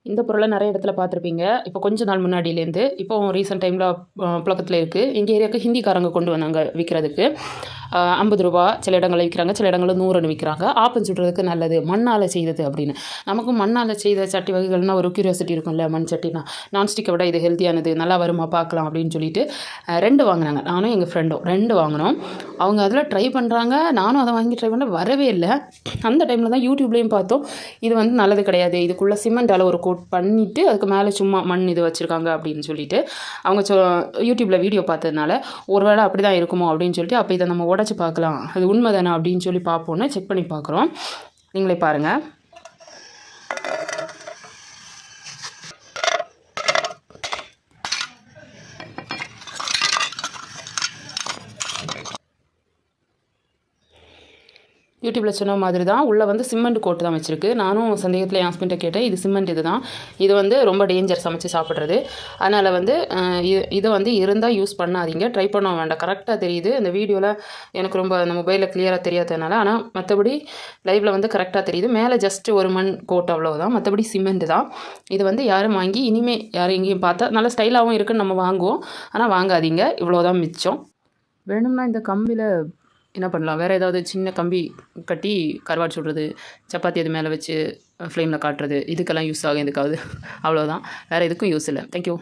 இந்த பொருளை நிறைய இடத்துல பார்த்துருப்பீங்க. இப்போ கொஞ்ச நாள் முன்னாடியிலேருந்து இப்போ ரீசெண்ட் டைமில் புழக்கத்தில் இருக்குது. எங்கள் ஏரியாவுக்கு ஹிந்திக்காரங்க கொண்டு வந்தாங்க விற்கிறதுக்கு. 50 ரூபா சில இடங்களில் விற்கிறாங்க, சில இடங்களில் 100ன்னு விற்கிறாங்க. ஆப்பம் சுடுறதுக்கு நல்லது, மண்ணால் செய்தது அப்படின்னு. நமக்கும் மண்ணால் செய்த சட்டி வகைகள்னால் ஒரு க்யூரியாசிட்டி இருக்கும்ல, மண் சட்டினா நான்ஸ்டிக்கை விட இது ஹெல்த்தியானது, நல்லா வருமா பார்க்கலாம் அப்படின்னு சொல்லிட்டு 2 வாங்கினாங்க. நானும் எங்கள் ஃப்ரெண்டும் 2 வாங்கினோம். அவங்க அதில் ட்ரை பண்ணுறாங்க, நானும் அதை வாங்கி ட்ரை பண்ண வரவே இல்லை. அந்த டைமில் தான் யூடியூப்லேயும் பார்த்தோம், இது வந்து நல்லது கிடையாது, இதுக்குள்ளே சிமெண்டால் ஒரு கோட் பண்ணிவிட்டு அதுக்கு மேலே சும்மா மண் இது வச்சுருக்காங்க அப்படின்னு சொல்லிட்டு அவங்க யூடியூப்பில் வீடியோ பார்த்ததுனால ஒருவேளை அப்படி தான் இருக்குமோ அப்படின்னு சொல்லிட்டு அப்போ இதை நம்ம உடச்சி பார்க்கலாம், அது உண்மை தானே அப்படின்னு சொல்லி பார்ப்போன்னு செக் பண்ணி பார்க்குறோம். நீங்களே பாருங்கள். யூடியூப்பில் சொன்ன மாதிரி தான் உள்ளே வந்து சிமெண்ட் கோட்டு தான் வச்சுருக்கு. நானும் சந்தேகத்தில் என் ஹஸ்பண்ட்டை கேட்டேன், இது சிமெண்ட் இது தான், இது வந்து ரொம்ப டேஞ்சர் சமைச்சு சாப்பிட்றது, அதனால் வந்து இதை வந்து இருந்தால் யூஸ் பண்ணாதீங்க, ட்ரை பண்ண வேண்டாம். கரெக்டாக தெரியுது இந்த வீடியோவில், எனக்கு ரொம்ப அந்த மொபைலில் கிளியராக தெரியாததுனால. ஆனால் மற்றபடி லைவில் வந்து கரெக்டாக தெரியுது. மேலே ஜஸ்ட்டு ஒரு மண் கோட் அவ்வளோதான், மற்றபடி சிமெண்ட் தான். இது வந்து யாரும் வாங்கி இனிமேல் யாரும் எங்கேயும் பார்த்தா நல்ல ஸ்டைலாகவும் இருக்குன்னு நம்ம வாங்குவோம், ஆனால் வாங்காதீங்க. இவ்வளோதான் மிச்சம். வேணும்னா இந்த கம்பியில் என்ன பண்ணலாம், வேறு ஏதாவது சின்ன கம்பி கட்டி கருவாடு சுடுறது, சப்பாத்தி அது மேலே வச்சு ஃப்ளேமில் காட்டுறது, இதுக்கெல்லாம் யூஸ் ஆகும் எதுக்காவது. அவ்வளோதான், வேறு எதுக்கும் யூஸ் இல்லை. தேங்க்யூ.